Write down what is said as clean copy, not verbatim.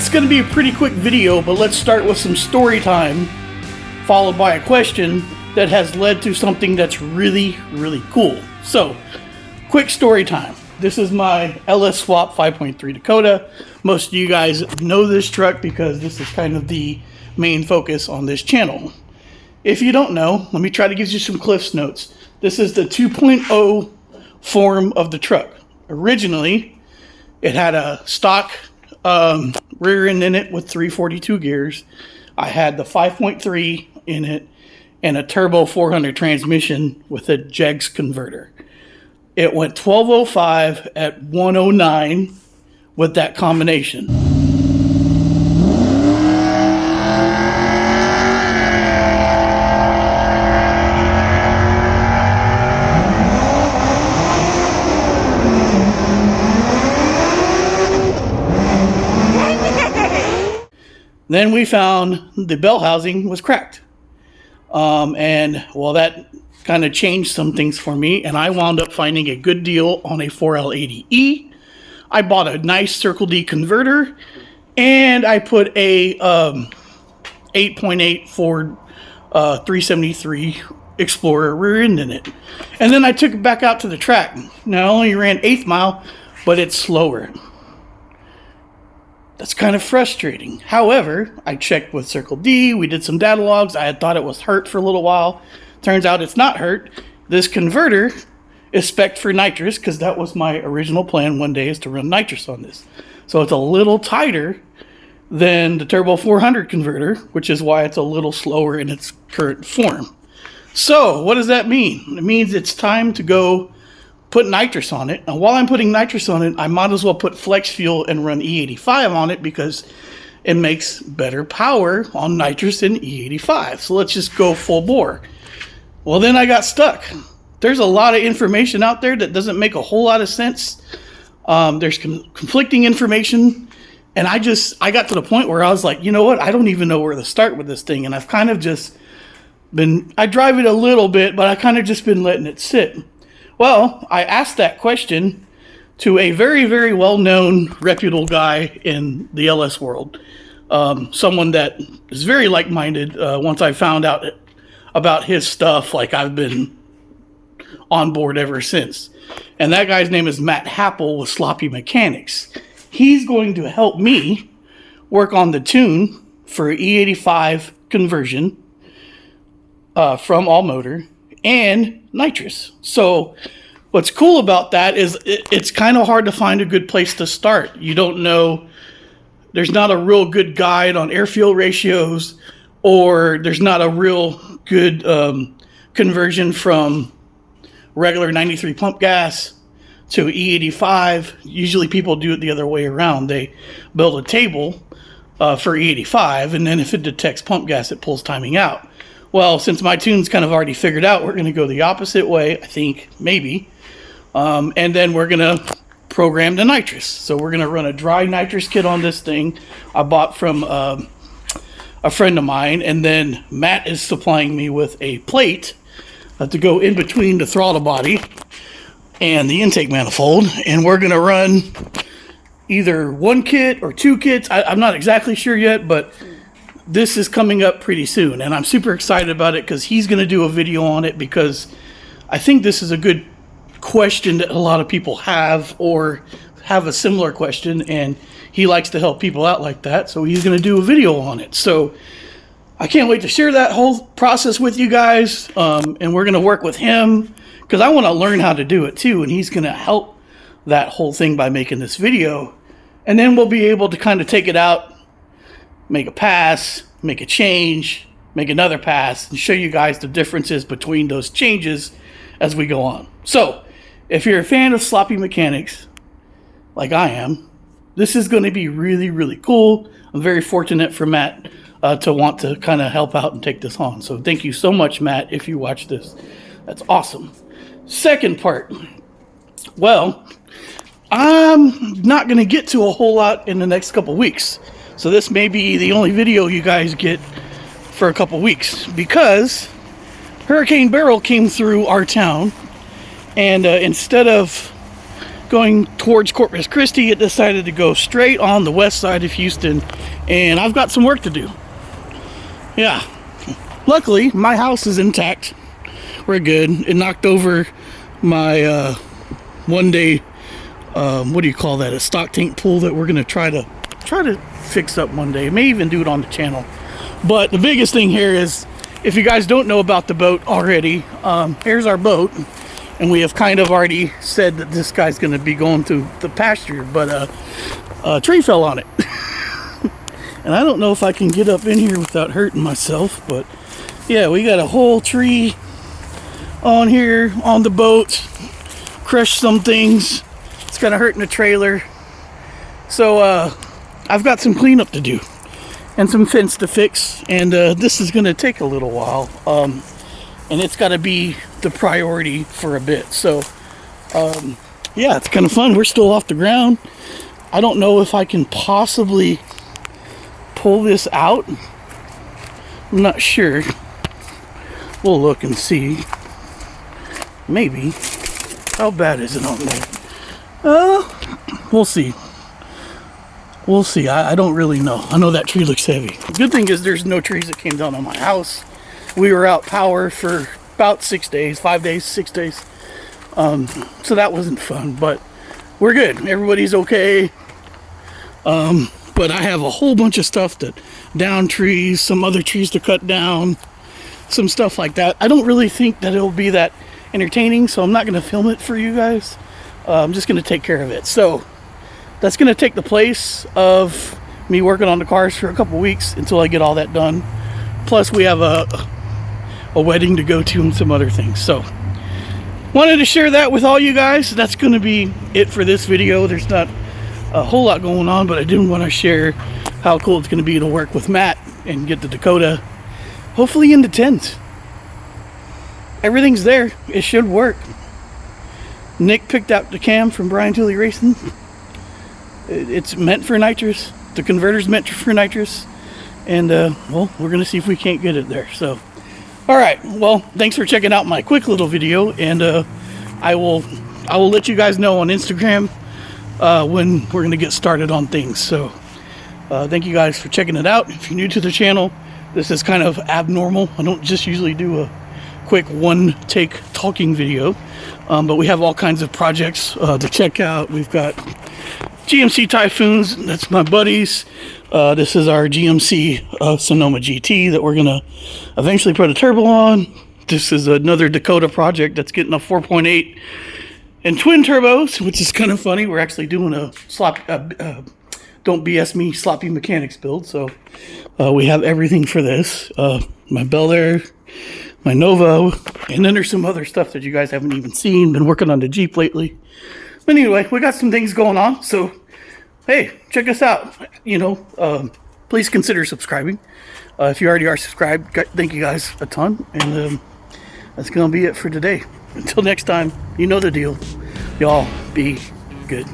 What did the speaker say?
It's going to be a pretty quick video, but let's start with some story time, followed by a question that has led to something that's really, really cool. So, quick story time. This is my LS Swap 5.3 Dakota. Most of you guys know this truck because this is kind of the main focus on this channel. If you don't know, let me try to give you some Cliff's Notes. This is the 2.0 form of the truck. Originally, it had a stock rear end in it with 342 gears. I had the 5.3 in it and a turbo 400 transmission with a JEGS converter. It went 1205 at 109 with that combination. Then we found the bell housing was cracked. And well, that kind of changed some things for me, and I wound up finding a good deal on a 4L80E. I bought a nice Circle D converter, and I put a 8.8 Ford 373 Explorer rear end in it. And then I took it back out to the track. Now, I only ran 1/8 mile, but it's slower. That's kind of frustrating. However, I checked with Circle D. We did some data logs. I had thought it was hurt for a little while. Turns out it's not hurt. This converter is spec'd for nitrous because that was my original plan one day, is to run nitrous on this. So it's a little tighter than the Turbo 400 converter, which is why it's a little slower in its current form. So what does that mean? It means it's time to go put nitrous on it. And while I'm putting nitrous on it, I might as well put flex fuel and run E85 on it because it makes better power on nitrous than E85. So let's just go full bore. Well, then I got stuck. There's a lot of information out there that doesn't make a whole lot of sense. There's conflicting information. And I got to the point where I was like, you know what? I don't even know where to start with this thing. And I've kind of just I drive it a little bit, but I kind of just been letting it sit. Well, I asked that question to a very, very well-known, reputable guy in the LS world. Someone that is very like-minded. Once I found out about his stuff, like, I've been on board ever since. And that guy's name is Matt Happel with Sloppy Mechanics. He's going to help me work on the tune for E85 conversion from all motor and nitrous. So what's cool about that is it's kind of hard to find a good place to start. You don't know, there's not a real good guide on air-fuel ratios, or there's not a real good conversion from regular 93 pump gas to E85. Usually people do it the other way around. They build a table for E85, and then if it detects pump gas, it pulls timing out. Well, since my tune's kind of already figured out, we're going to go the opposite way, I think, maybe. And then we're going to program the nitrous. So we're going to run a dry nitrous kit on this thing I bought from a friend of mine. And then Matt is supplying me with a plate to go in between the throttle body and the intake manifold. And we're going to run either one kit or two kits. I'm not exactly sure yet, but this is coming up pretty soon, and I'm super excited about it because he's going to do a video on it, because I think this is a good question that a lot of people have, or have a similar question, and he likes to help people out like that, so he's going to do a video on it. So I can't wait to share that whole process with you guys, and we're going to work with him because I want to learn how to do it too, and he's going to help that whole thing by making this video, and then we'll be able to kind of take it out, make a pass, make a change, make another pass, and show you guys the differences between those changes as we go on. So, if you're a fan of Sloppy Mechanics, like I am, this is going to be really, really cool. I'm very fortunate for Matt to want to kind of help out and take this on. So thank you so much, Matt, if you watch this. That's awesome. Second part. Well, I'm not going to get to a whole lot in the next couple weeks. So this may be the only video you guys get for a couple weeks, because Hurricane BERYL came through our town, and instead of going towards Corpus Christi, it decided to go straight on the west side of Houston, and I've got some work to do. Yeah, luckily my house is intact. We're good. It knocked over my one day, what do you call that, a stock tank pool that we're gonna try to fix up one day. May even do it on the channel. But the biggest thing here is, if you guys don't know about the boat already, here's our boat, and we have kind of already said that this guy's going to be going to the pasture, but a tree fell on it. And I don't know if I can get up in here without hurting myself, but yeah, we got a whole tree on here on the boat, crushed some things. It's kind of hurting the trailer. So I've got some cleanup to do and some fence to fix, and this is going to take a little while, and it's got to be the priority for a bit. So yeah, it's kind of fun. We're still off the ground. I don't know if I can possibly pull this out. I'm not sure. We'll look and see. Maybe. How bad is it on there? We'll see. We'll see. I don't really know. I know that tree looks heavy. The good thing is there's no trees that came down on my house. We were out power for about 6 days, 5 days, 6 days. So that wasn't fun, but we're good. Everybody's okay. But I have a whole bunch of stuff that down trees, some other trees to cut down, some stuff like that. I don't really think that it'll be that entertaining, so I'm not going to film it for you guys. I'm just going to take care of it. So that's going to take the place of me working on the cars for a couple weeks until I get all that done. Plus we have a wedding to go to and some other things. So wanted to share that with all you guys. That's going to be it for this video. There's not a whole lot going on, but I did want to share how cool it's going to be to work with Matt and get the Dakota hopefully into 10s. Everything's there. It should work. Nick picked out the cam from Brian Tooley Racing. It's meant for nitrous. The converter's meant for nitrous. And well, we're going to see if we can't get it there. So all right, well, thanks for checking out my quick little video, and I will let you guys know on Instagram when we're going to get started on things. So thank you guys for checking it out. If you're new to the channel, this is kind of abnormal. I don't just usually do a quick one take talking video, but we have all kinds of projects to check out. We've got GMC Typhoons, that's my buddies. This is our GMC Sonoma GT that we're gonna eventually put a turbo on. This is another Dakota project that's getting a 4.8 and twin turbos, which is kind of funny. We're actually doing a don't BS me sloppy mechanics build. So we have everything for this. My Bel Air, my Nova, and then there's some other stuff that you guys haven't even seen. Been working on the Jeep lately. But anyway, we got some things going on. So hey, check us out. You know, please consider subscribing. If you already are subscribed, thank you guys a ton. And that's going to be it for today. Until next time, you know the deal. Y'all be good.